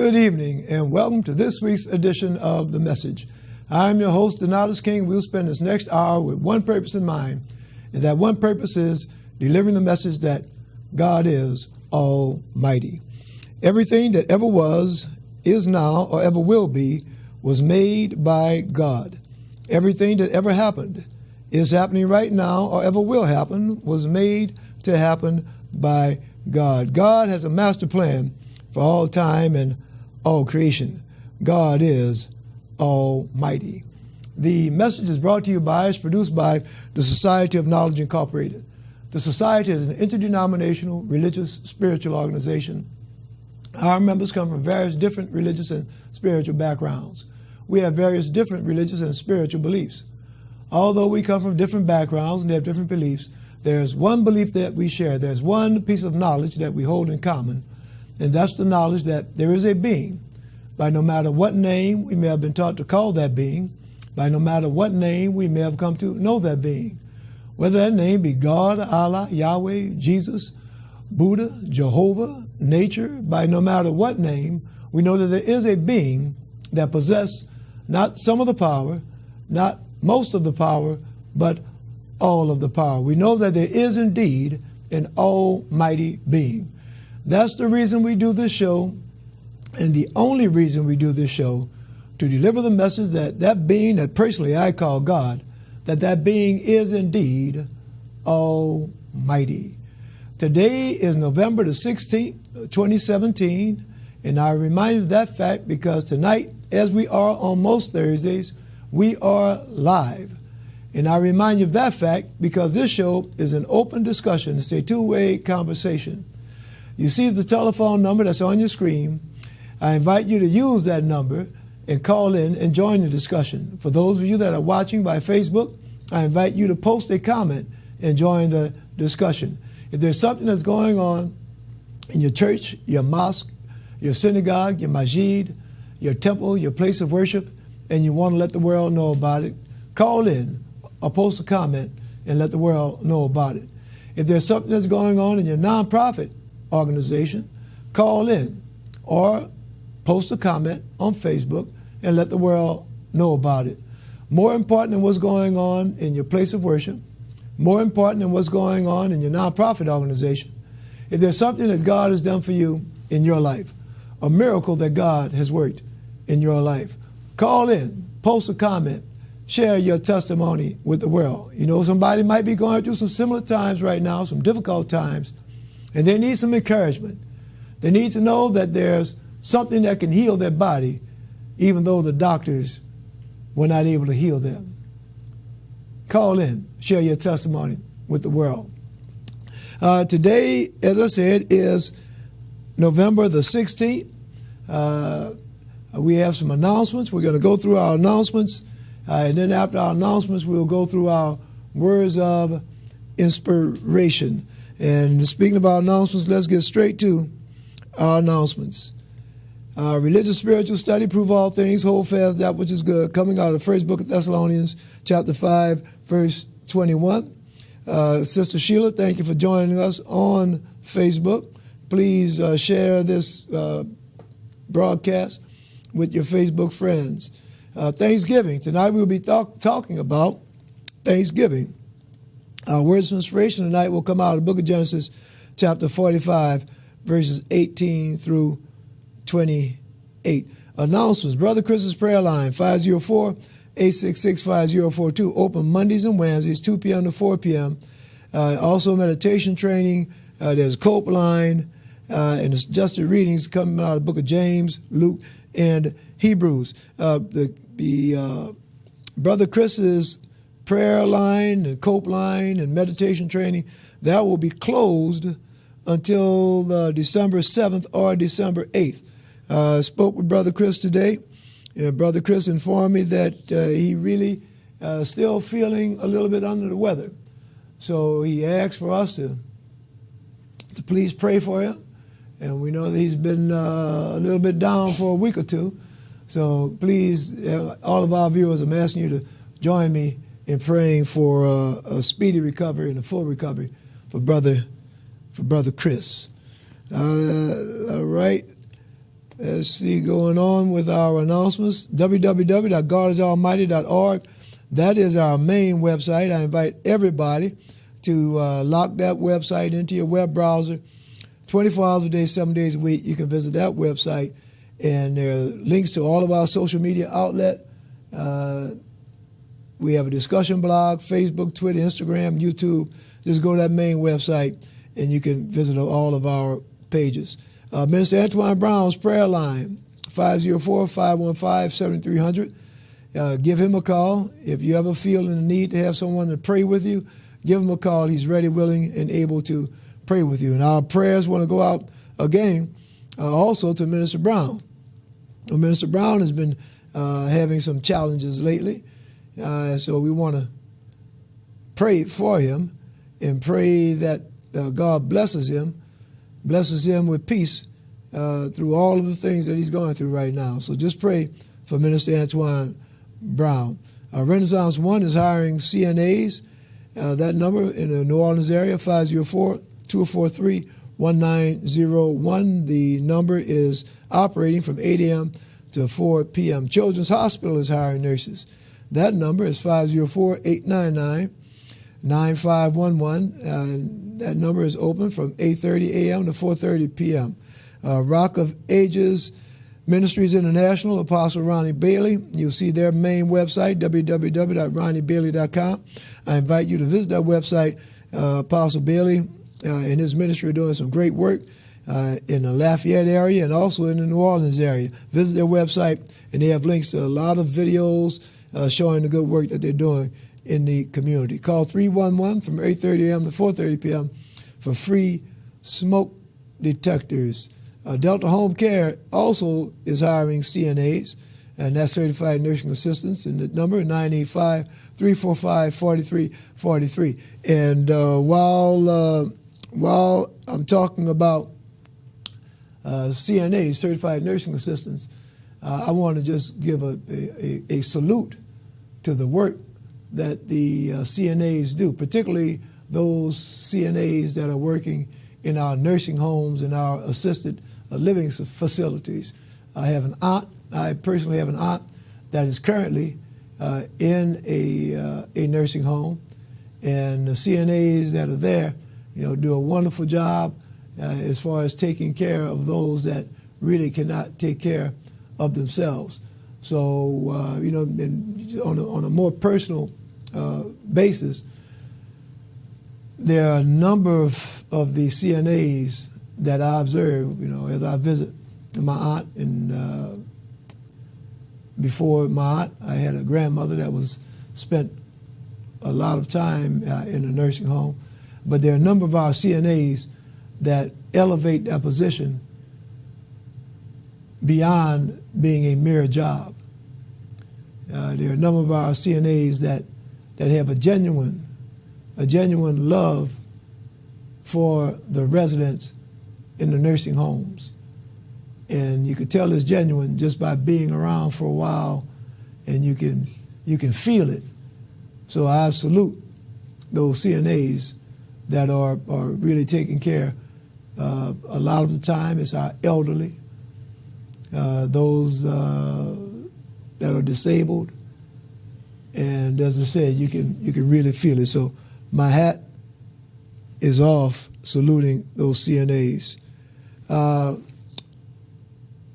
Good evening and welcome to this week's edition of The Message. I'm your host, Donatus King. We'll spend this next hour with one purpose in mind, and that one purpose is delivering the message that God is Almighty. Everything that ever was, is now, or ever will be was made by God. Everything that ever happened, is happening right now, or ever will happen, was made to happen by God. God has a master plan for all time and all creation. God is Almighty. The message is brought to you by, is produced by the Society of Knowledge Incorporated. The Society is an interdenominational religious spiritual organization. Our members come from various different religious and spiritual backgrounds. We have various different religious and spiritual beliefs. Although we come from different backgrounds and have different beliefs, there's one belief that we share. There's one piece of knowledge that we hold in common, and that's the knowledge that there is a being, by no matter what name we may have been taught to call that being, by no matter what name we may have come to know that being, whether that name be God, Allah, Yahweh, Jesus, Buddha, Jehovah, nature, by no matter what name, we know that there is a being that possesses not some of the power, not most of the power, but all of the power. We know that there is indeed an almighty being. That's the reason we do this show, and the only reason we do this show, to deliver the message that that being that personally I call God, that being is indeed almighty. Today is November the 16th, 2017, and I remind you of that fact because tonight, as we are on most Thursdays, we are live. And I remind you of that fact because this show is an open discussion. It's a two-way conversation. You see the telephone number that's on your screen. I invite you to use that number and call in and join the discussion. For those of you that are watching by Facebook, I invite you to post a comment and join the discussion. If there's something that's going on in your church, your mosque, your synagogue, your masjid, your temple, your place of worship, and you want to let the world know about it, call in or post a comment and let the world know about it. If there's something that's going on in your nonprofit organization, call in or post a comment on Facebook and let the world know about it. More important than what's going on in your place of worship, more important than what's going on in your nonprofit organization, if there's something that God has done for you in your life, a miracle that God has worked in your life, call in, post a comment, share your testimony with the world. You know, somebody might be going through some similar times right now, some difficult times, and they need some encouragement. They need to know that there's something that can heal their body, even though the doctors were not able to heal them. Call in, share your testimony with the world. Today, as I said, is November the 16th. We have some announcements. We're going to go through our announcements. And then after our announcements, we'll go through our words of inspiration. And speaking of our announcements, let's get straight to our announcements. Religious spiritual study, prove all things, hold fast that which is good, coming out of the first book of Thessalonians, chapter 5, verse 21. Sister Sheila, thank you for joining us on Facebook. Please share this broadcast with your Facebook friends. Thanksgiving. Tonight we'll be talking about Thanksgiving. Our words of inspiration tonight will come out of the book of Genesis, chapter 45, verses 18 through 28. Announcements. Brother Chris's prayer line, 504-866-5042. Open Mondays and Wednesdays, 2 p.m. to 4 p.m. Also meditation training. There's a Cope line. And it's just the readings coming out of the book of James, Luke, and Hebrews. Brother Chris's prayer line and Cope line and meditation training, that will be closed until December 7th or December 8th. I spoke with Brother Chris today. Brother Chris informed me that he really still feeling a little bit under the weather. So he asked for us to please pray for him. And we know that he's been a little bit down for a week or two. So please, all of our viewers, I'm asking you to join me in praying for a speedy recovery and a full recovery for Brother Chris. All right. Let's see, going on with our announcements, www.godisalmighty.org. That is our main website. I invite everybody to lock that website into your web browser. 24 hours a day, 7 days a week, you can visit that website. And there are links to all of our social media outlet. We have a discussion blog, Facebook, Twitter, Instagram, YouTube. Just go to that main website and you can visit all of our pages. Minister Antoine Brown's prayer line, 504-515-7300. Give him a call. If you ever feel in the need to have someone to pray with you, give him a call. He's ready, willing, and able to pray with you. And our prayers want to go out again also to Minister Brown. Minister Brown has been having some challenges lately, so we want to pray for him and pray that God blesses him with peace through all of the things that he's going through right now. So just pray for Minister Antoine Brown. Renaissance One is hiring CNAs. That number in the New Orleans area, 504-243-1901. The number is operating from 8 a.m. to 4 p.m. Children's Hospital is hiring nurses. That number is 504-899-9511. That number is open from 8:30 a.m. to 4:30 p.m. Rock of Ages Ministries International, Apostle Ronnie Bailey. You'll see their main website, www.ronniebailey.com. I invite you to visit that website. Apostle Bailey and his ministry are doing some great work in the Lafayette area and also in the New Orleans area. Visit their website, and they have links to a lot of videos showing the good work that they're doing in the community. Call 311 from 8:30 a.m. to 4:30 p.m. for free smoke detectors. Delta Home Care also is hiring CNAs, and that's certified nursing assistants, and the number is 985-345-4343. And while I'm talking about CNAs, certified nursing assistants, I want to just give a salute to the work that the CNAs do, particularly those CNAs that are working in our nursing homes and our assisted living facilities. I personally have an aunt that is currently in a nursing home, and the CNAs that are there, do a wonderful job as far as taking care of those that really cannot take care of themselves. So, and on a more personal basis, there are a number of the CNAs that I observe, as I visit my aunt. And before my aunt, I had a grandmother that spent a lot of time in a nursing home. But there are a number of our CNAs that elevate that position beyond being a mere job. There are a number of our CNAs that have a genuine love for the residents in the nursing homes. And you could tell it's genuine just by being around for a while, and you can feel it. So I salute those CNAs that are really taking care. A lot of the time it's our elderly, those that are disabled, and as I said, you can really feel it. So my hat is off saluting those CNAs.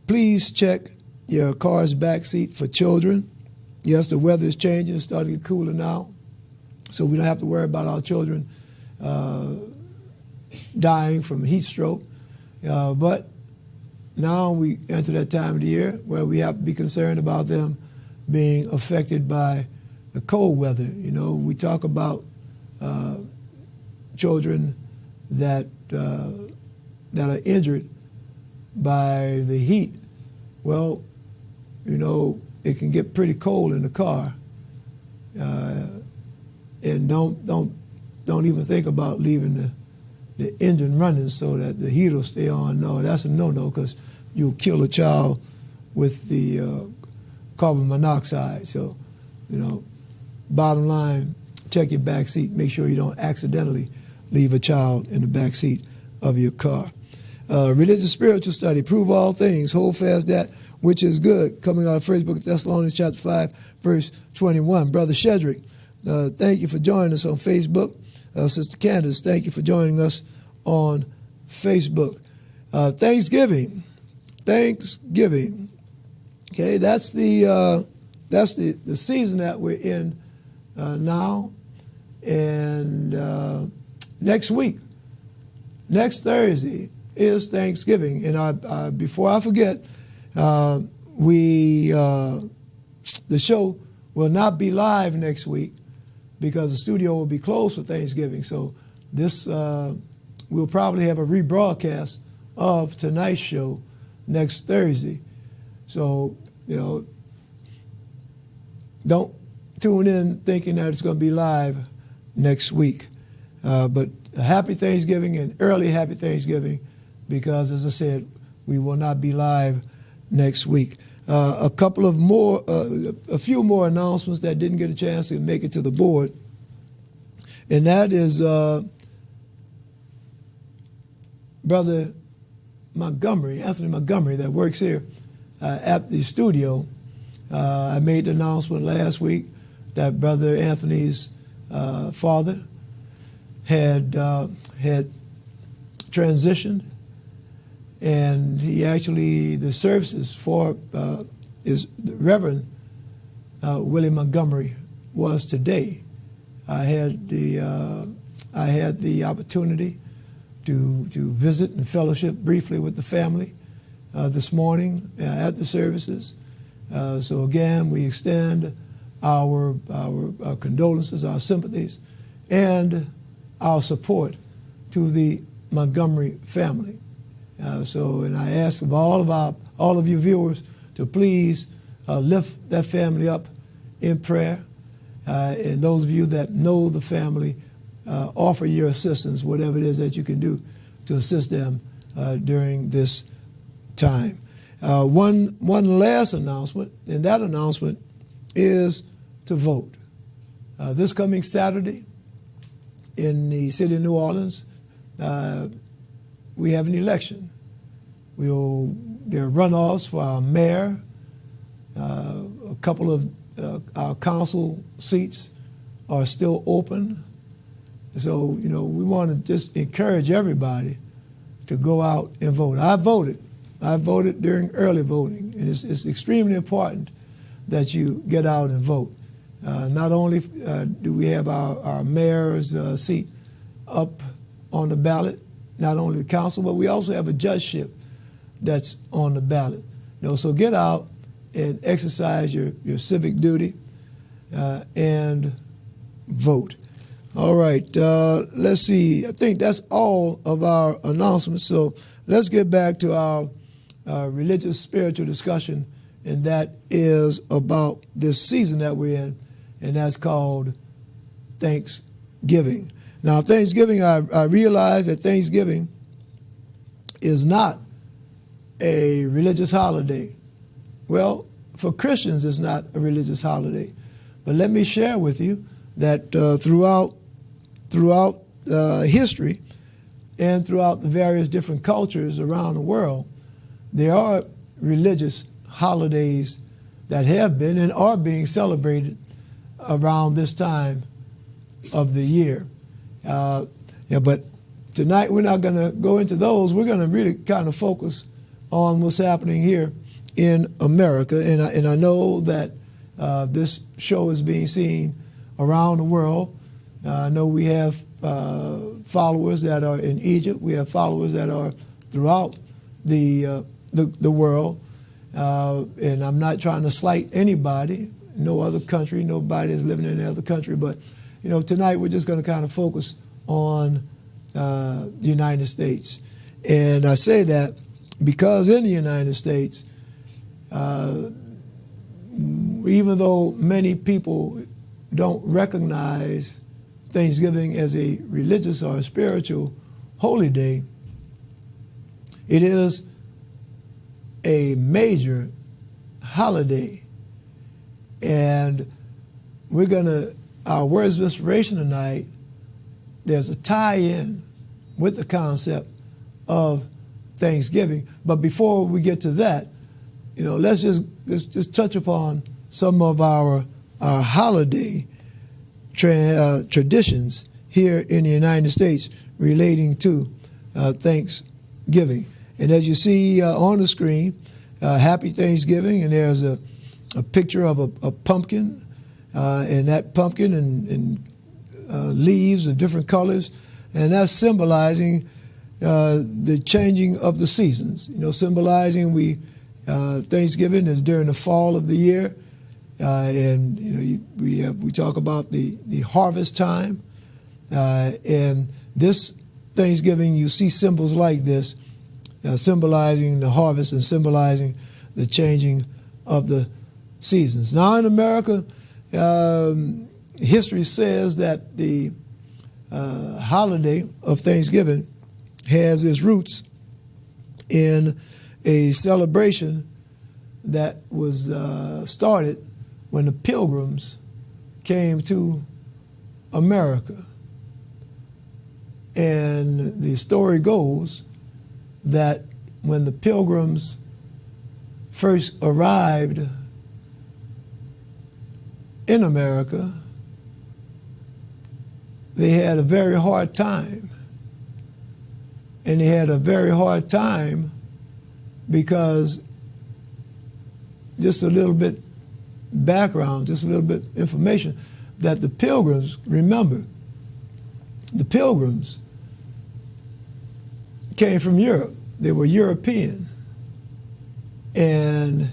Please check your car's back seat for children. Yes, the weather is changing. It's starting to get cooler now, so we don't have to worry about our children dying from heat stroke. But now we enter that time of the year where we have to be concerned about them being affected by the cold weather. We talk about children that are injured by the heat. Well, it can get pretty cold in the car, and don't even think about leaving the engine running so that the heat will stay on. No, that's a no-no, because you'll kill a child with the carbon monoxide. So, bottom line, check your back seat. Make sure you don't accidentally leave a child in the back seat of your car. Religious spiritual study, prove all things, hold fast that which is good, coming out of First Book of Thessalonians chapter 5, verse 21. Brother Shedrick, thank you for joining us on Facebook. Sister Candace, thank you for joining us on Facebook. Thanksgiving. Okay, that's the season that we're in now. And next week, next Thursday, is Thanksgiving. And before I forget, the show will not be live next week because the studio will be closed for Thanksgiving. So this we'll probably have a rebroadcast of tonight's show next Thursday. So, don't tune in thinking that it's going to be live next week. But a happy Thanksgiving and early happy Thanksgiving, because, as I said, we will not be live next week. A few more announcements that didn't get a chance to make it to the board, and that is Brother Anthony Montgomery, that works here at the studio. I made the announcement last week that Brother Anthony's father had transitioned, and he actually, the services for the Reverend Willie Montgomery was today. I had the opportunity to visit and fellowship briefly with the family this morning at the services. So again, we extend our condolences, our sympathies, and our support to the Montgomery family. And I ask of all of you viewers to please lift that family up in prayer. And those of you that know the family, offer your assistance, whatever it is that you can do to assist them during this time. One last announcement, and that announcement is to vote. This coming Saturday in the city of New Orleans, we have an election. There are runoffs for our mayor. A couple of our council seats are still open. So, we want to just encourage everybody to go out and vote. I voted during early voting, and it's extremely important that you get out and vote. Not only do we have our mayor's seat up on the ballot, not only the council, but we also have a judgeship that's on the ballot. So get out and exercise your civic duty and vote. All right, let's see. I think that's all of our announcements. So let's get back to our religious spiritual discussion, and that is about this season that we're in, and that's called Thanksgiving. Now, Thanksgiving, I realize that Thanksgiving is not a religious holiday. Well, for Christians, it's not a religious holiday. But let me share with you that throughout history and throughout the various different cultures around the world, there are religious holidays that have been and are being celebrated around this time of the year. But tonight we're not going to go into those. We're going to really kind of focus on what's happening here in America. And I know that this show is being seen around the world. I know we have followers that are in Egypt. We have followers that are throughout the world. And I'm not trying to slight anybody, no other country, nobody is living in any other country. But, tonight we're just going to kind of focus on the United States. And I say that because in the United States, even though many people don't recognize Thanksgiving as a religious or a spiritual holy day, it is a major holiday. And our words of inspiration tonight, there's a tie-in with the concept of Thanksgiving. But before we get to that, let's just touch upon some of our holiday traditions here in the United States relating to Thanksgiving. And as you see on the screen, Happy Thanksgiving, and there's a picture of a pumpkin, and that pumpkin and leaves of different colors, and that's symbolizing the changing of the seasons. Symbolizing Thanksgiving is during the fall of the year, and we talk about the harvest time, and this Thanksgiving you see symbols like this, symbolizing the harvest and symbolizing the changing of the seasons. Now in America, history says that the holiday of Thanksgiving has its roots in a celebration that was started when the Pilgrims came to America. And the story goes that when the Pilgrims first arrived in America, they had a very hard time. And they had a very hard time because, just a little bit background, just a little bit information, that the Pilgrims, remember, the Pilgrims came from Europe. They were European. And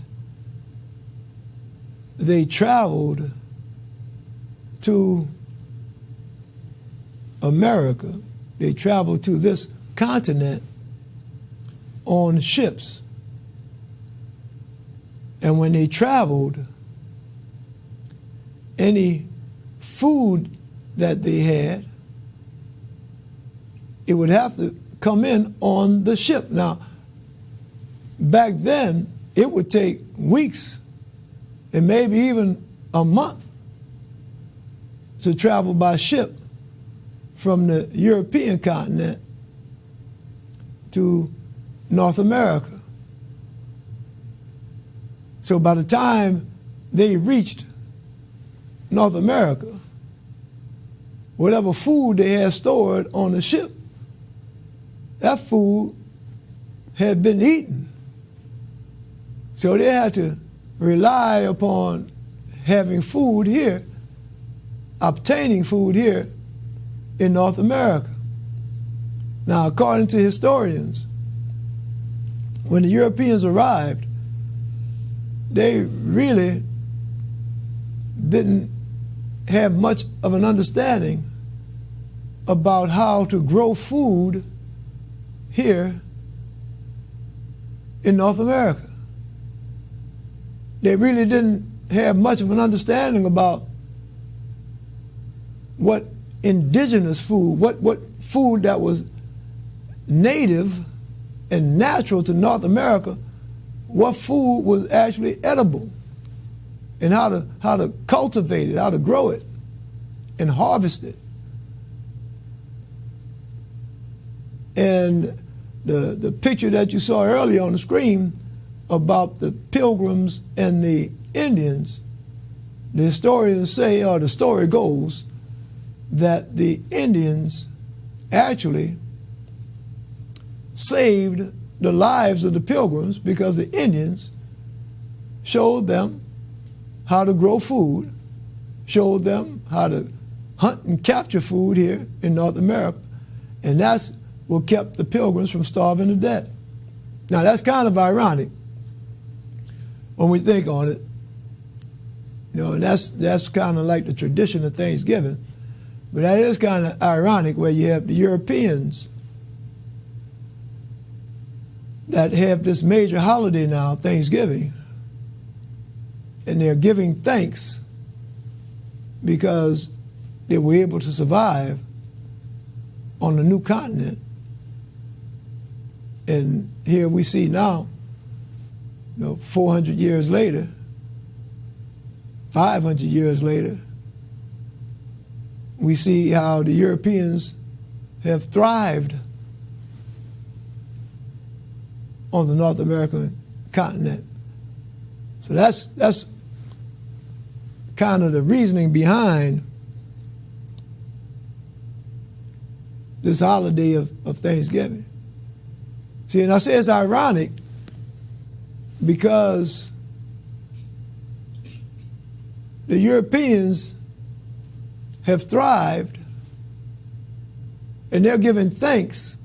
they traveled to America. They traveled to this continent on ships. And when they traveled, any food that they had, it would have to come in on the ship. Now, back then, it would take weeks and maybe even a month to travel by ship from the European continent to North America. So by the time they reached North America, whatever food they had stored on the ship, that food had been eaten. So they had to rely upon having food here, obtaining food here in North America. Now, according to historians, when the Europeans arrived, they really didn't have much of an understanding about how to grow food here in North America. They really didn't have much of an understanding about what indigenous food, what food that was native and natural to North America, what food was actually edible, and how to cultivate it, how to grow it, and harvest it. And the picture that you saw earlier on the screen about the Pilgrims and the Indians, the historians say, or the story goes, that the Indians actually saved the lives of the Pilgrims because the Indians showed them how to grow food, showed them how to hunt and capture food here in North America, and that's what kept the Pilgrims from starving to death. Now, that's kind of ironic when we think on it, and that's kind of like the tradition of Thanksgiving, but that is kind of ironic where you have the Europeans that have this major holiday now, Thanksgiving, and they're giving thanks because they were able to survive on a new continent. And here we see now, 400 years later, 500 years later, we see how the Europeans have thrived on the North American continent. So that's kind of the reasoning behind this holiday of Thanksgiving. See, and I say it's ironic because the Europeans have thrived and they're giving thanks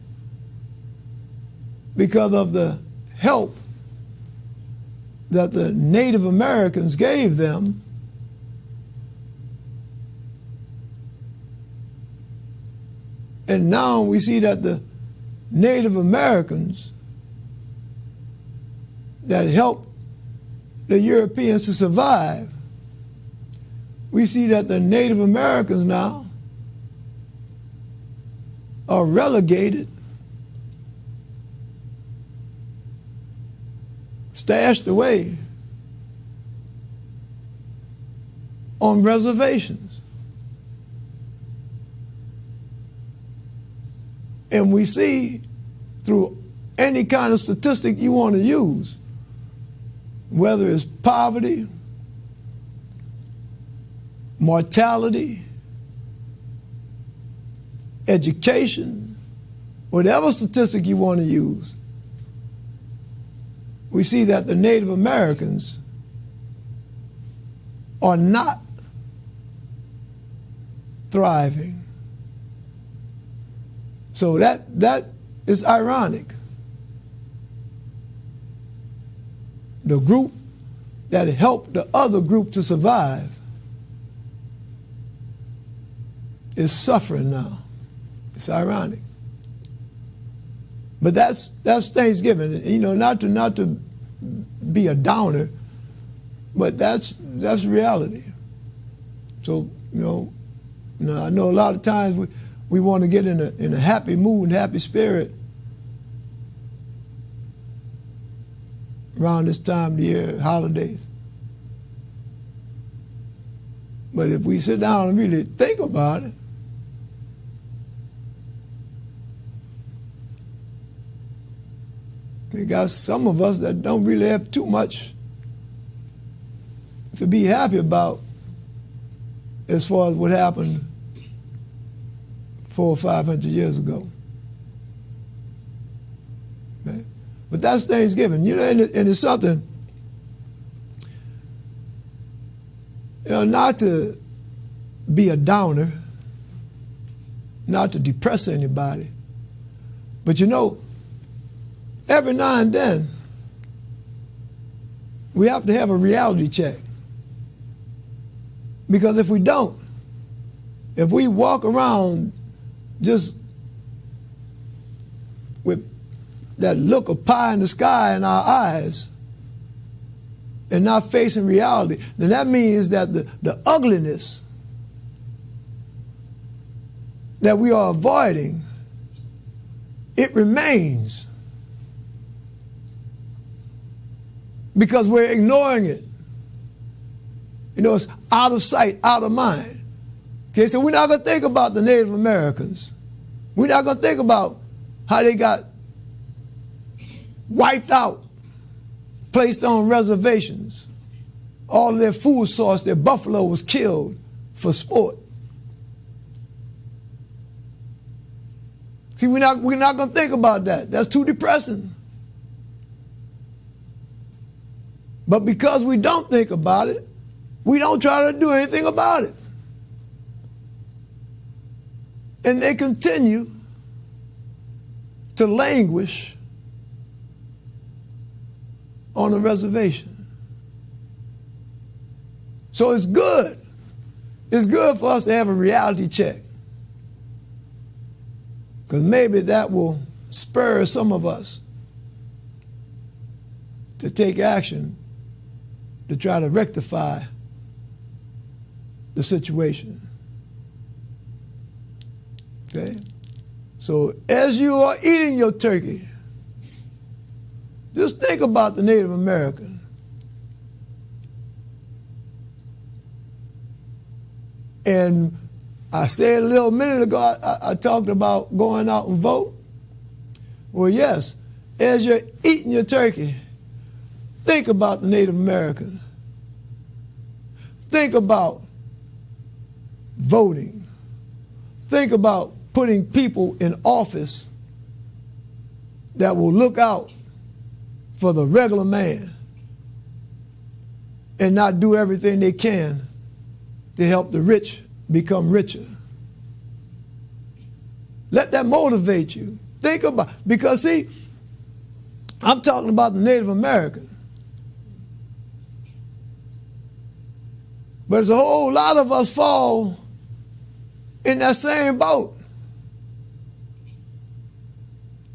because of the help that the Native Americans gave them and now we see that the Native Americans that helped the Europeans to survive, we see that the Native Americans now are relegated, stashed away on reservations. And we see through any kind of statistic you want to use, whether it's poverty, mortality, education, whatever statistic you want to use, we see that the Native Americans are not thriving. So that is ironic. The group that helped the other group to survive is suffering now. It's ironic. But that's Thanksgiving. You know, not to be a downer, but that's reality. So, you know, I know a lot of times we want to get in a happy mood and happy spirit around this time of the year, holidays. But if we sit down and really think about it, we got some of us that don't really have too much to be happy about as far as what happened 400 or 500 years ago. Okay? But that's Thanksgiving, you know, and it's something, you know, not to be a downer, not to depress anybody, but you know, every now and then, we have to have a reality check. Because if we don't, if we walk around just with that look of pie in the sky in our eyes and not facing reality, then that means that the ugliness that we are avoiding, it remains. Because we're ignoring it. You know, it's out of sight, out of mind. Okay, so we're not going to think about the Native Americans. We're not going to think about how they got wiped out, placed on reservations. All of their food source, their buffalo was killed for sport. See, we're not going to think about that. That's too depressing. But because we don't think about it, we don't try to do anything about it. And they continue to languish on a reservation. So it's good. It's good for us to have a reality check. Because maybe that will spur some of us to take action to try to rectify the situation. Okay? So as you are eating your turkey, just think about the Native American. And I said a little minute ago, I talked about going out and vote. Well, yes, as you're eating your turkey, think about the Native American. Think about voting. Think about putting people in office that will look out for the regular man and not do everything they can to help the rich become richer. Let that motivate you. Think about, because see, I'm talking about the Native American. But there's a whole lot of us fall in that same boat.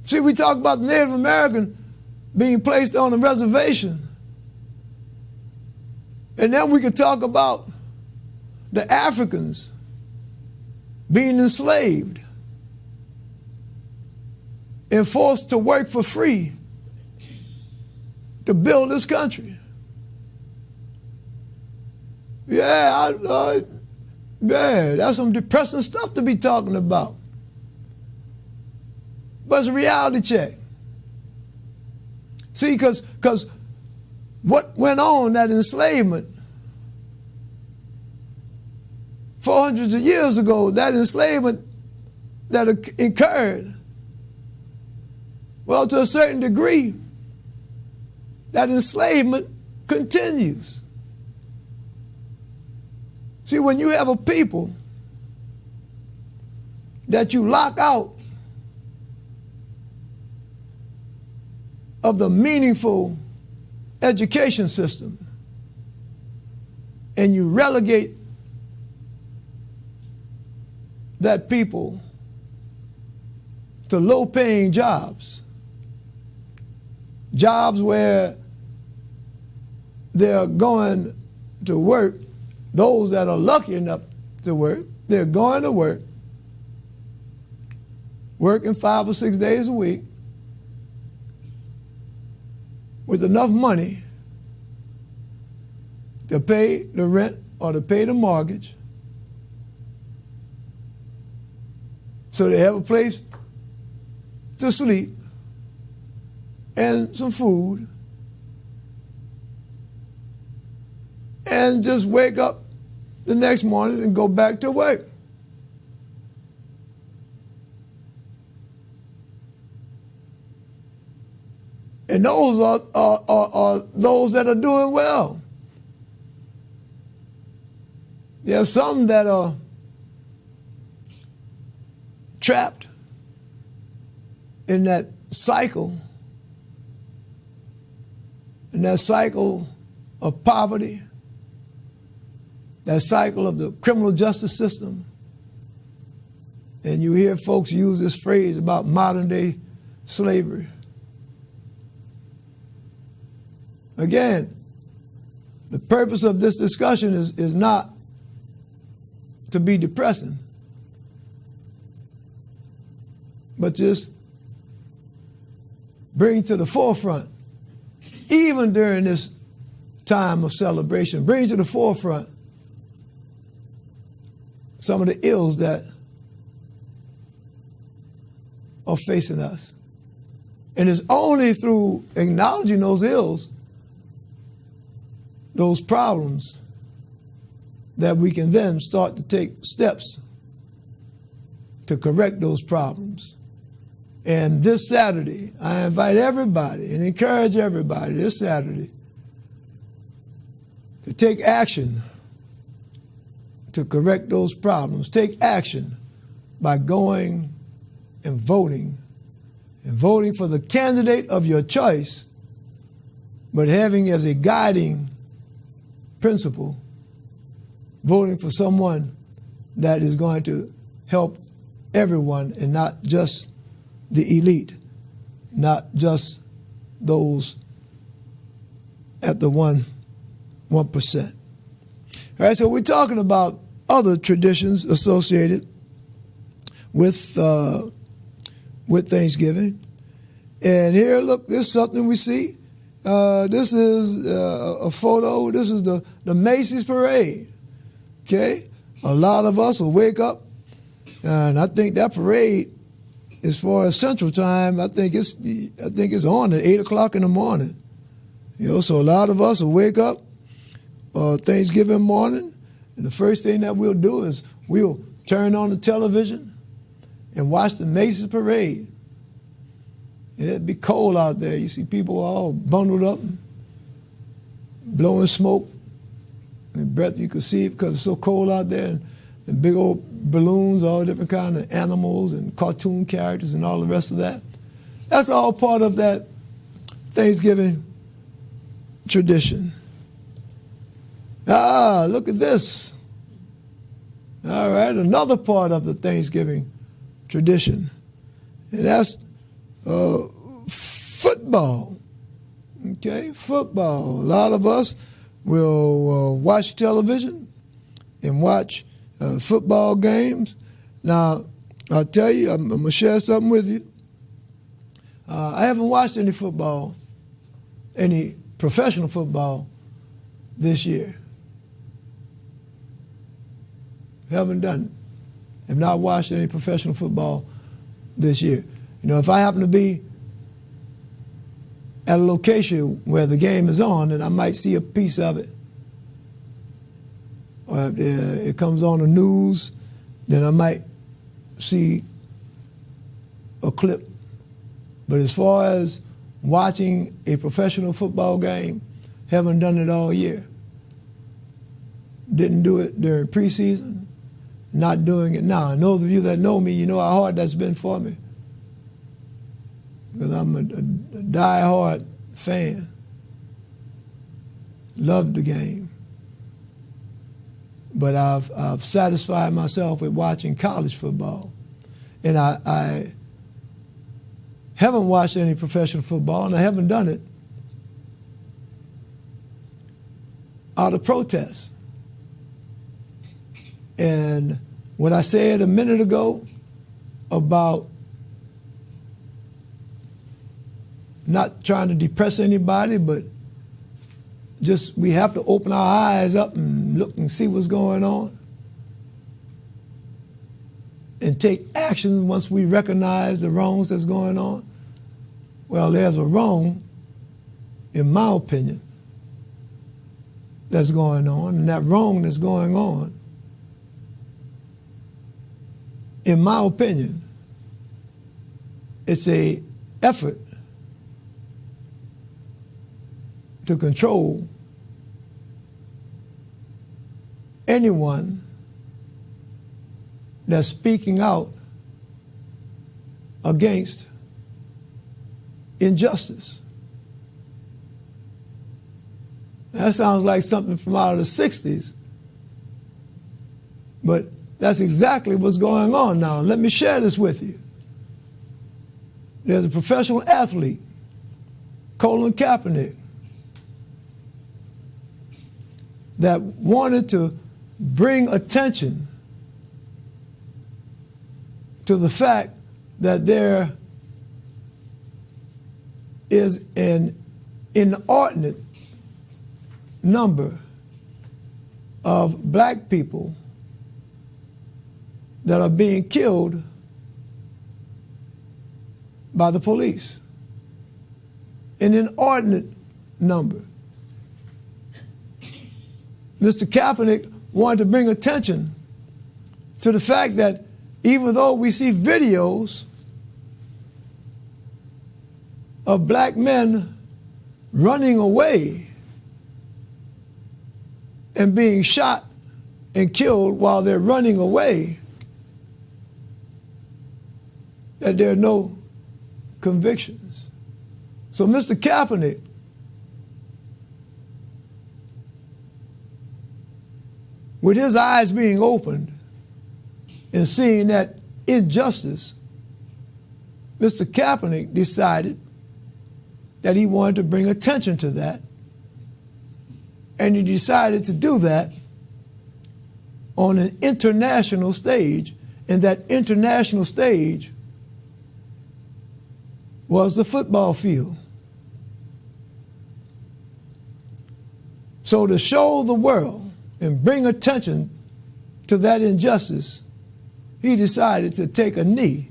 See, we talk about the Native American being placed on a reservation. And then we could talk about the Africans being enslaved and forced to work for free to build this country. Yeah, that's some depressing stuff to be talking about. But it's a reality check. See, because what went on, that enslavement, 400 of years ago, that enslavement that occurred, well, to a certain degree, that enslavement continues. See, when you have a people that you lock out of the meaningful education system and you relegate that people to low-paying jobs, jobs where they're going to work, those that are lucky enough to work, they're going to work, working 5 or 6 days a week with enough money to pay the rent or to pay the mortgage, so they have a place to sleep and some food, and just wake up the next morning and go back to work. And those are those that are doing well. There are some that are trapped in that cycle of poverty, that cycle of the criminal justice system. And you hear folks use this phrase about modern day slavery. Again, the purpose of this discussion is not to be depressing, but just bring to the forefront, even during this time of celebration, bring to the forefront some of the ills that are facing us. And it's only through acknowledging those ills, those problems, that we can then start to take steps to correct those problems. And this Saturday, I invite everybody and encourage everybody this Saturday to take action to correct those problems. Take action by going and voting for the candidate of your choice, but having as a guiding principle, voting for someone that is going to help everyone and not just the elite, not just those at the 1%. All right, so we're talking about other traditions associated with Thanksgiving. And here, look, this is something we see. This is a photo. This is the Macy's parade. Okay? A lot of us will wake up, and I think that parade as far as Central Time, I think it's on at 8 o'clock in the morning. So a lot of us will wake up Thanksgiving morning, and the first thing that we'll do is we'll turn on the television and watch the Macy's parade. And it'd be cold out there. You see people all bundled up, blowing smoke, and breath you could see it because it's so cold out there. And big old balloons, all different kind of animals and cartoon characters and all the rest of that. That's all part of that Thanksgiving tradition. Look at this. All right, another part of the Thanksgiving tradition, and that's football. Okay, football. A lot of us will watch television and watch football games. Now, I'll tell you, I'm going to share something with you. I haven't watched any football, any professional football this year. Haven't done it. Have not watched any professional football this year. If I happen to be at a location where the game is on, and I might see a piece of it, or if it comes on the news, then I might see a clip. But as far as watching a professional football game, haven't done it all year. Didn't do it during preseason, not doing it now. And those of you that know me, you know how hard that's been for me. Because I'm a die-hard fan. Love the game. But I've satisfied myself with watching college football. And I haven't watched any professional football, and I haven't done it out of protest. And what I said a minute ago about not trying to depress anybody, but just we have to open our eyes up and look and see what's going on and take action once we recognize the wrongs that's going on. Well, there's a wrong, in my opinion, that's going on, and that wrong that's going on, in my opinion, it's a effort to control anyone that's speaking out against injustice. That sounds like something from out of the 60s, but that's exactly what's going on now. Let me share this with you. There's a professional athlete, Colin Kaepernick, that wanted to bring attention to the fact that there is an inordinate number of black people that are being killed by the police. An inordinate number. Mr. Kaepernick wanted to bring attention to the fact that even though we see videos of black men running away and being shot and killed while they're running away, that there are no convictions. So Mr. Kaepernick with his eyes being opened and seeing that injustice, Mr. Kaepernick decided that he wanted to bring attention to that. And he decided to do that on an international stage. And that international stage was the football field. So to show the world and bring attention to that injustice, he decided to take a knee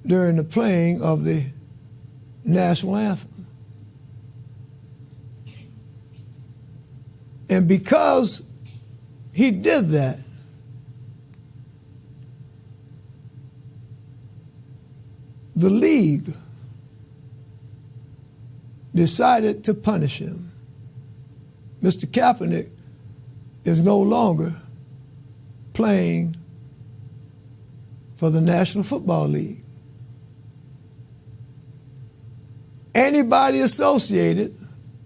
during the playing of the national anthem. And because he did that, the league decided to punish him. Mr. Kaepernick is no longer playing for the National Football League. Anybody associated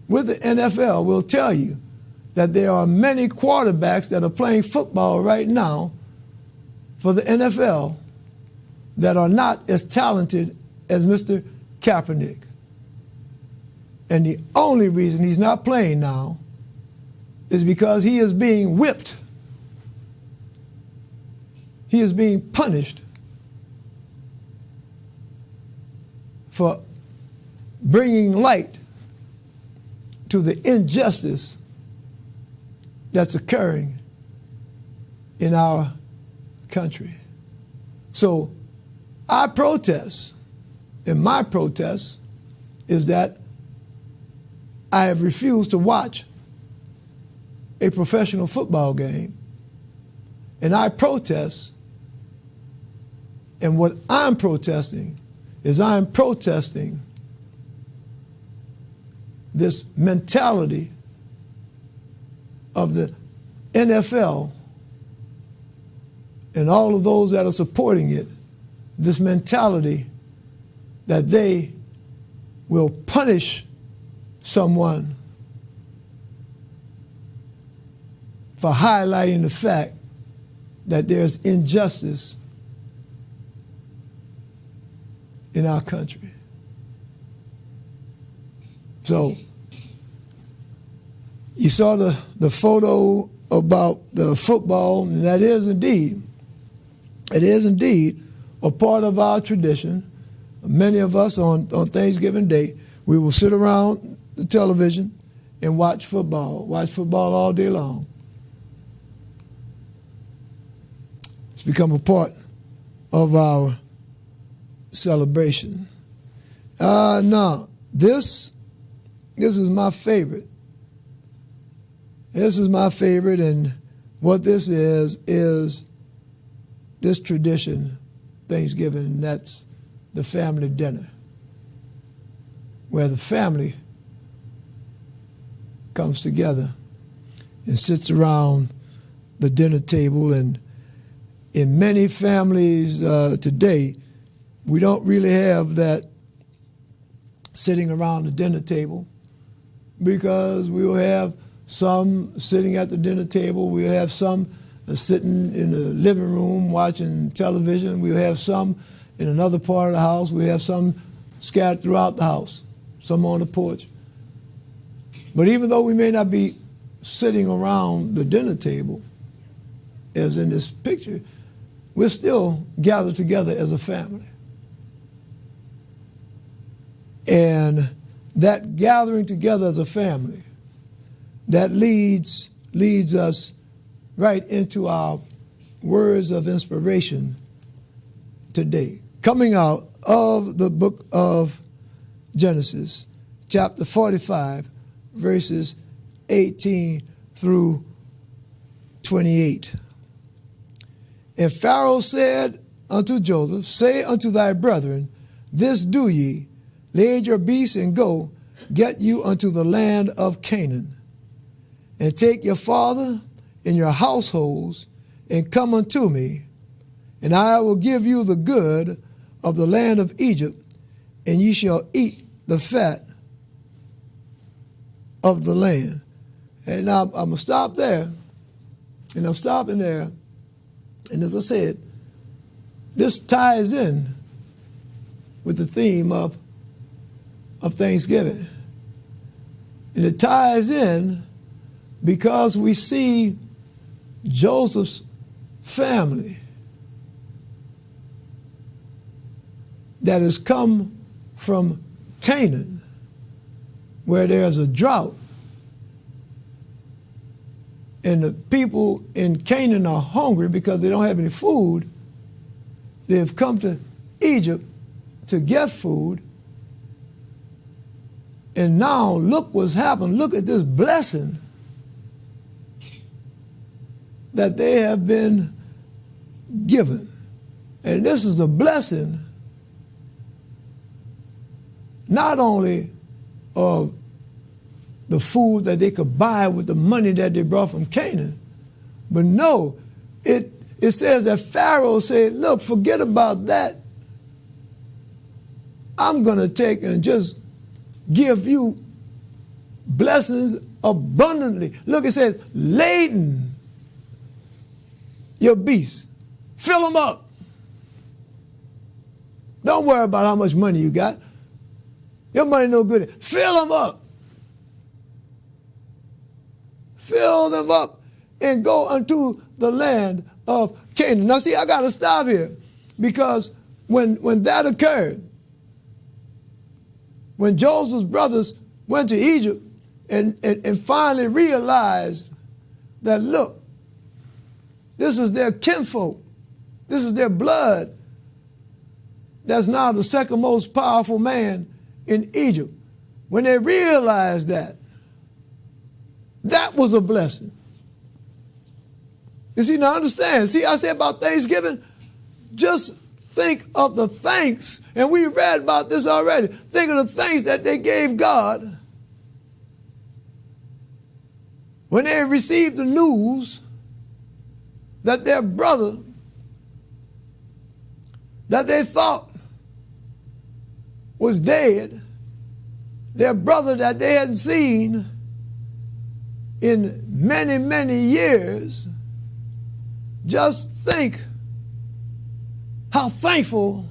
with the NFL will tell you that there are many quarterbacks that are playing football right now for the NFL that are not as talented as Mr. Kaepernick. And the only reason he's not playing now is because he is being whipped. He is being punished for bringing light to the injustice that's occurring in our country. So our protest, and my protest, is that I have refused to watch a professional football game, and I protest, and what I'm protesting is I'm protesting this mentality of the NFL and all of those that are supporting it, this mentality that they will punish someone for highlighting the fact that there's injustice in our country. So you saw the photo about the football, and that is indeed a part of our tradition. Many of us on Thanksgiving Day, we will sit around the television and watch football all day long. It's become a part of our celebration. Now, this is my favorite. This is my favorite, and what this is this tradition, Thanksgiving, and that's the family dinner, where the family comes together and sits around the dinner table. And in many families today, we don't really have that sitting around the dinner table, because we will have some sitting at the dinner table. We'll have some sitting in the living room watching television. We'll have some in another part of the house. We'll have some scattered throughout the house, some on the porch. But even though we may not be sitting around the dinner table, as in this picture, we're still gathered together as a family. And that gathering together as a family, that leads us right into our words of inspiration today, coming out of the book of Genesis, chapter 45, verses 18 through 28. And Pharaoh said unto Joseph, Say unto thy brethren, This do ye, lay your beasts and go, get you unto the land of Canaan, and take your father and your households, and come unto me, and I will give you the good of the land of Egypt, and ye shall eat the fat of the land. And now I'm going to stop there, and I'm stopping there. And as I said, this ties in with the theme of Thanksgiving. And it ties in because we see Joseph's family that has come from Canaan, where there's a drought. And the people in Canaan are hungry because they don't have any food. They've come to Egypt to get food. And now look what's happened. Look at this blessing that they have been given. And this is a blessing not only of the food that they could buy with the money that they brought from Canaan, but no, it says that Pharaoh said, look, forget about that. I'm going to take and just give you blessings abundantly. Look, it says, laden your beasts. Fill them up. Don't worry about how much money you got. Your money no good. Fill them up. Fill them up and go unto the land of Canaan. Now see, I got to stop here because when that occurred, when Joseph's brothers went to Egypt and finally realized that, look, this is their kinfolk, this is their blood, that's now the second most powerful man in Egypt. When they realized that, that was a blessing. You see, now understand. See, I said about Thanksgiving, just think of the thanks, and we read about this already. Think of the thanks that they gave God when they received the news that their brother that they thought was dead, their brother that they hadn't seen in many, many years. Just think how thankful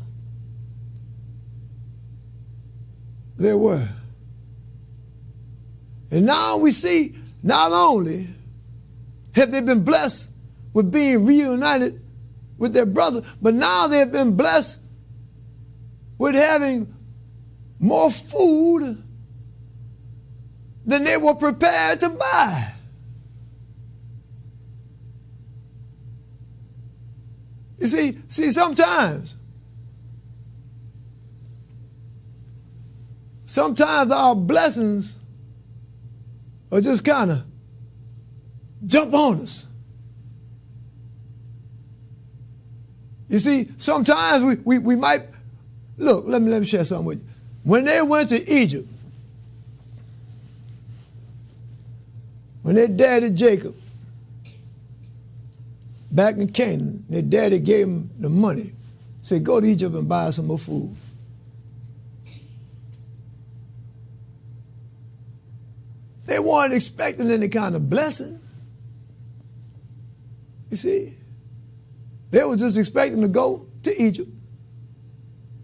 they were. And now we see not only have they been blessed with being reunited with their brother, but now they have been blessed with having more food than they were prepared to buy. You see, sometimes our blessings are just kind of jump on us. You see, sometimes we might, look, let me share something with you. When they went to Egypt, when their daddy Jacob, back in Canaan, their daddy gave them the money, said, go to Egypt and buy some more food. They weren't expecting any kind of blessing. You see, they were just expecting to go to Egypt,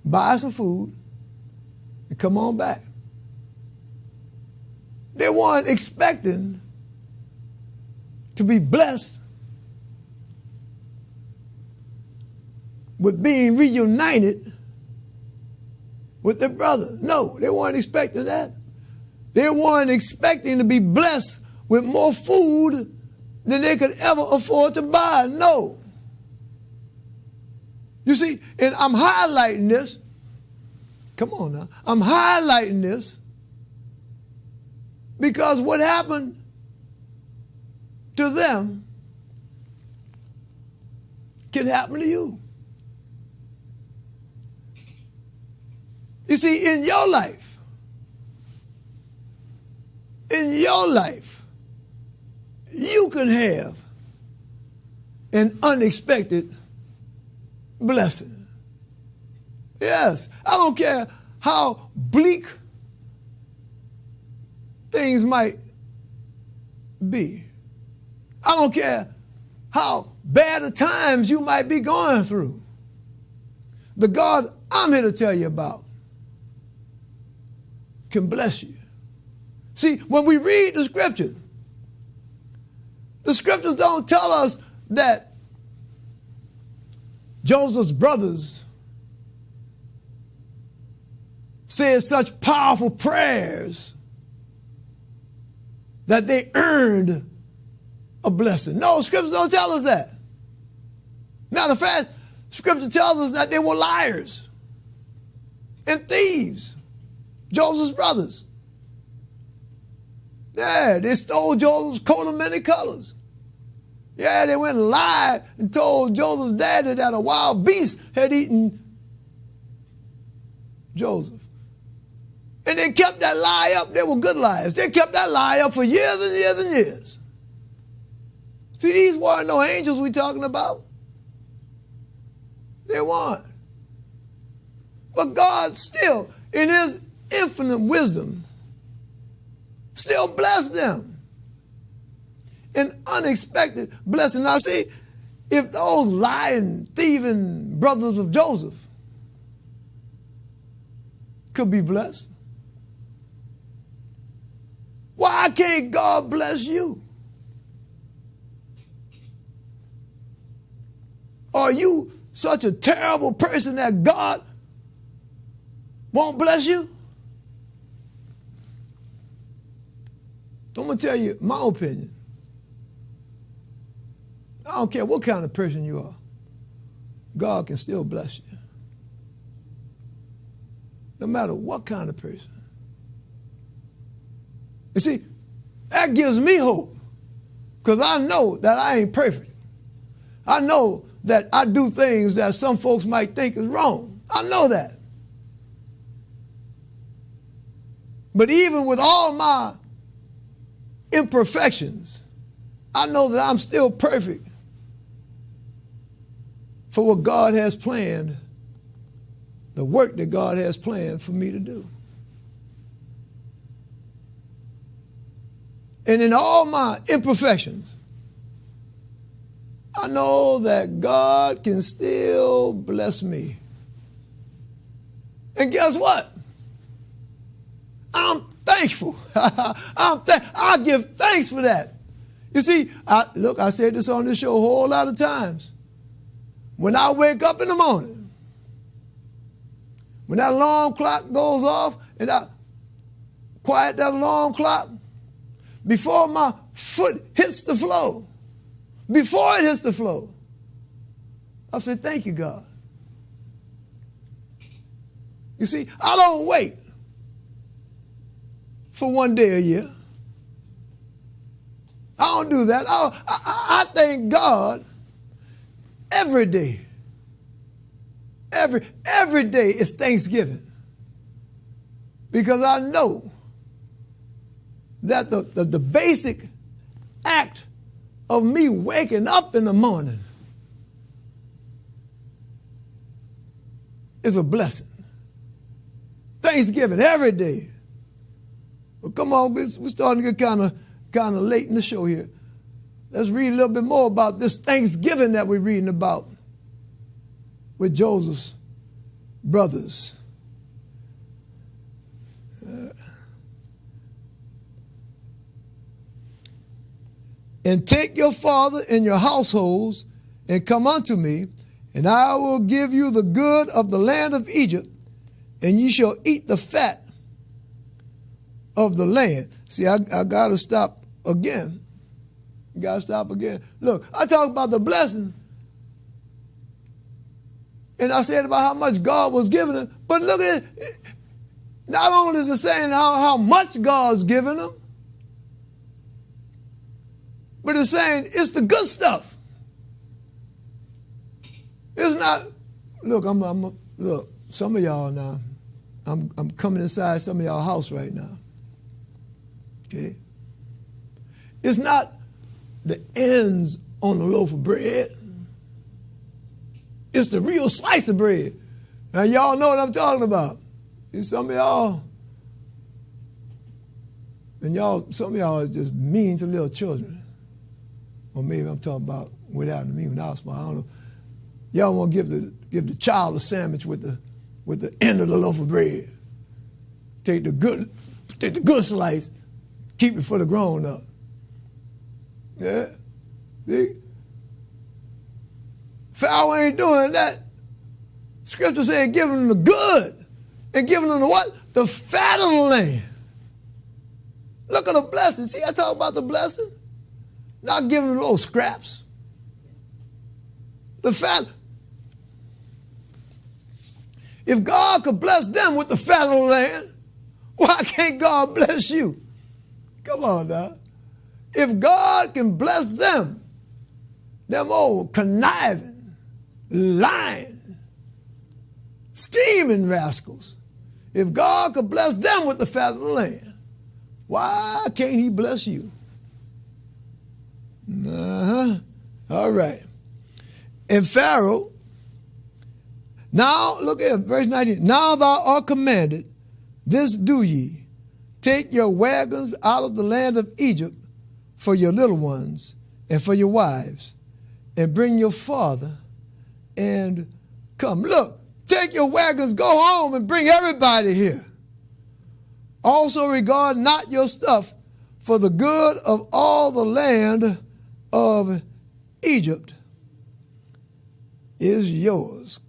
buy some food, and come on back. They weren't expecting to be blessed with being reunited with their brother. No, they weren't expecting that. They weren't expecting to be blessed with more food than they could ever afford to buy. No. You see, and I'm highlighting this. Come on now. I'm highlighting this because what happened to them can happen to you. You see, in your life, you can have an unexpected blessing. Yes, I don't care how bleak things might be. I don't care how bad the times you might be going through. The God I'm here to tell you about can bless you. See, when we read the scriptures don't tell us that Joseph's brothers said such powerful prayers that they earned a blessing. No, scripture don't tell us that. Matter of fact, scripture tells us that they were liars. and thieves, Joseph's brothers. Yeah, they stole Joseph's coat of many colors. Yeah, they went and lied and told Joseph's daddy that a wild beast had eaten Joseph. And they kept that lie up. They were good liars. They kept that lie up for years and years and years. See, these weren't no angels we talking about. They weren't. But God still, in his infinite wisdom, still blessed them. An unexpected blessing. Now see, if those lying, thieving brothers of Joseph could be blessed, why can't God bless you? Are you such a terrible person that God won't bless you? I'm going to tell you my opinion. I don't care what kind of person you are. God can still bless you. No matter what kind of person. You see, that gives me hope because I know that I ain't perfect. I know that I do things that some folks might think is wrong. I know that. But even with all my imperfections, I know that I'm still perfect for what God has planned, the work that God has planned for me to do. And in all my imperfections, I know that God can still bless me. And guess what? I'm thankful. I give thanks for that. You see, I said this on this show a whole lot of times. When I wake up in the morning, when that alarm clock goes off and I quiet that alarm clock, before my foot hits the floor, before it hits the floor, I say, thank you, God. You see, I don't wait for one day a year. I don't do that. I thank God every day. Every day is Thanksgiving. Because I know that the basic act of me waking up in the morning is a blessing. Thanksgiving every day. Well, come on, we're starting to get kind of late in the show here. Let's read a little bit more about this Thanksgiving that we're reading about with Joseph's brothers. And take your father and your households and come unto me, and I will give you the good of the land of Egypt, and ye shall eat the fat of the land. See, I got to stop again. Got to stop again. Look, I talk about the blessing, and I said about how much God was giving them, but look at it. Not only is it saying how much God's giving them, but it's saying it's the good stuff. It's not, look, look, some of y'all now, I'm coming inside some of y'all house right now. Okay? It's not the ends on the loaf of bread. It's the real slice of bread. Now y'all know what I'm talking about. And some of y'all, some of y'all are just mean to little children. Or maybe I'm talking about without me when I was small. I don't know. Y'all want to give the child a sandwich with the end of the loaf of bread. Take the good slice, keep it for the grown up. Yeah, see? Pharaoh ain't doing that. Scripture said giving them the good and giving them the what? The fat of the land. Look at the blessing. See, I talk about the blessing. Not giving them little scraps. The fat. If God could bless them with the fat of the land, why can't God bless you? Come on now. If God can bless them old conniving, lying, scheming rascals, if God could bless them with the fat of the land, why can't he bless you? All right. And Pharaoh, now look at verse 19. Now thou art commanded, this do ye, take your wagons out of the land of Egypt for your little ones and for your wives, and bring your father and come. Look, take your wagons, go home and bring everybody here. Also regard not your stuff, for the good of all the land of Egypt is yours.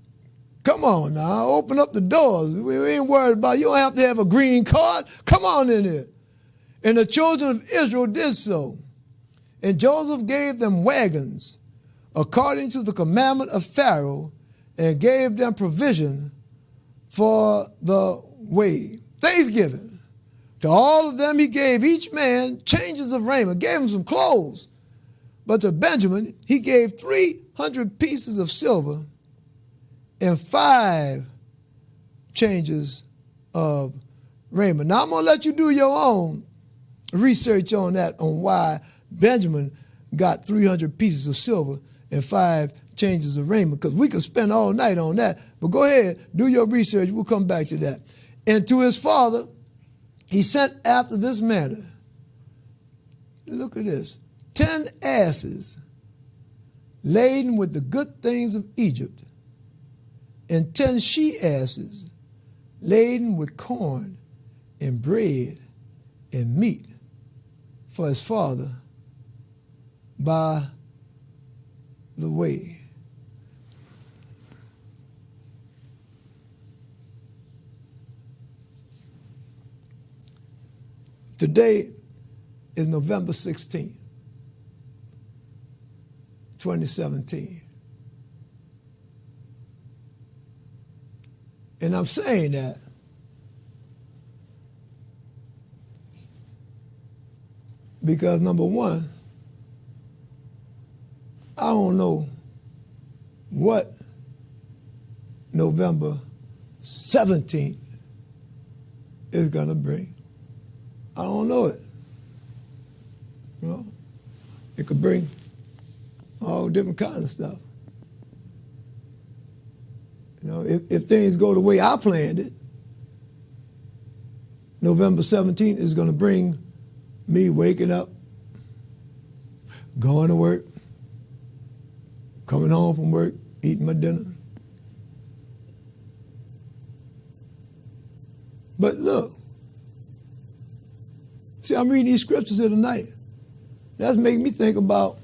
Come on now, open up the doors. We ain't worried about it. You don't have to have a green card. Come on in here. And the children of Israel did so. And Joseph gave them wagons according to the commandment of Pharaoh, and gave them provision for the way. Thanksgiving. To all of them he gave each man changes of raiment, gave him some clothes. But to Benjamin he gave 300 pieces of silver and 5 changes of raiment. Now I'm going to let you do your own research on that, on why Benjamin got 300 pieces of silver and 5 changes of raiment, because we could spend all night on that. But go ahead, do your research. We'll come back to that. And to his father he sent after this manner. Look at this. 10 asses laden with the good things of Egypt, and 10 she-asses laden with corn and bread and meat for his father by the way. Today is November 16th, 2017. And I'm saying that because, number one, I don't know what November 17th is going to bring. I don't know it. You know, it could bring all different kinds of stuff. You know, if things go the way I planned it, November 17th is going to bring me waking up, going to work, coming home from work, eating my dinner. But look, see, I'm reading these scriptures here tonight. That's making me think about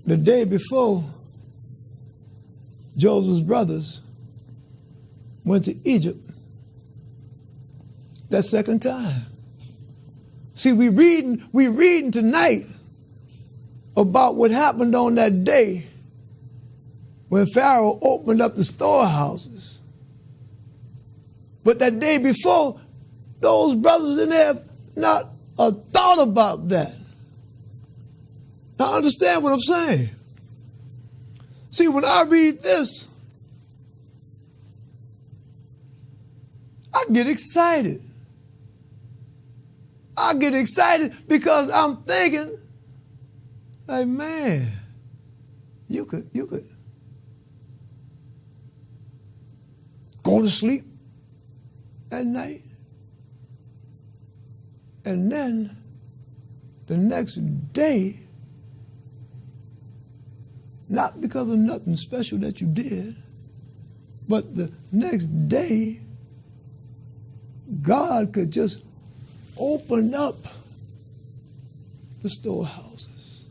the day before Joseph's brothers went to Egypt that second time. See, we reading tonight about what happened on that day when Pharaoh opened up the storehouses. But that day before, those brothers didn't have not a thought about that. Now understand what I'm saying. See, when I read this, I get excited. I get excited because I'm thinking, like, man, you could go to sleep at night, and then the next day, not because of nothing special that you did, but the next day, God could just open up the storehouses.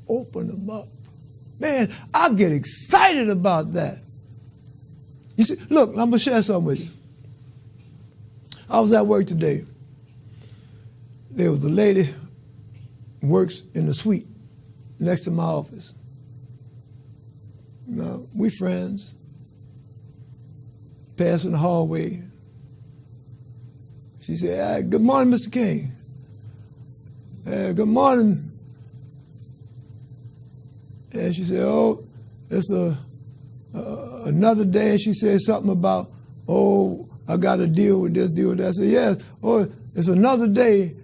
Open them up. Man, I get excited about that. You see, look, I'm going to share something with you. I was at work today. There was a lady who works in the suite next to my office. We friends. Passing the hallway. She said, "Hey, good morning, Mr. King." "Good morning." And she said, "Oh, it's another day." And she said something about, "Oh, I got to deal with this, deal with that." I said, "Yes. Oh, it's another day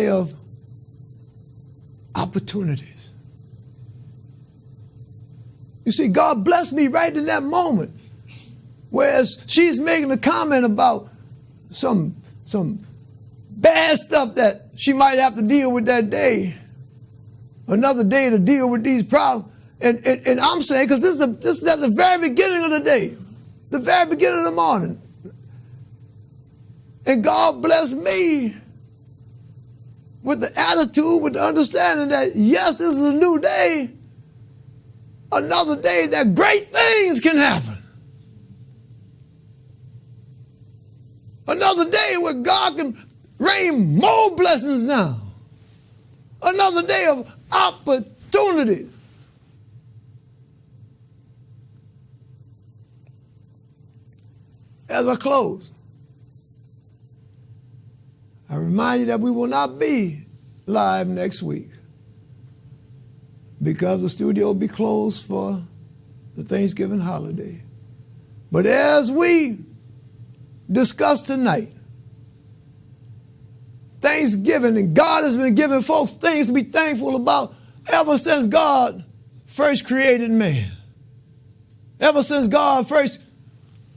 of opportunities." You see, God blessed me right in that moment. Whereas she's making a comment about some bad stuff that she might have to deal with that day. Another day to deal with these problems. And I'm saying, because this is at the very beginning of the day, the very beginning of the morning. And God blessed me with the attitude, with the understanding that, yes, this is a new day, another day that great things can happen. Another day where God can rain more blessings down. Another day of opportunity. As I close, I remind you that we will not be live next week because the studio will be closed for the Thanksgiving holiday. But as we discuss tonight, Thanksgiving, and God has been giving folks things to be thankful about ever since God first created man. Ever since God first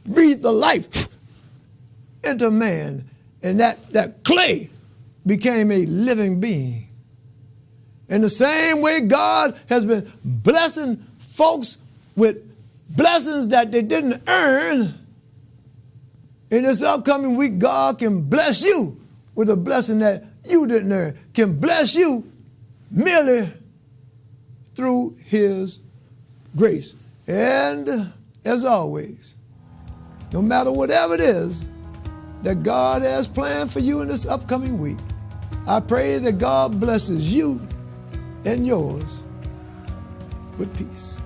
breathed the life into man, and that clay became a living being. In the same way, God has been blessing folks with blessings that they didn't earn. In this upcoming week, God can bless you with a blessing that you didn't earn, can bless you merely through his grace. And as always, no matter whatever it is that God has planned for you in this upcoming week, I pray that God blesses you and yours with peace.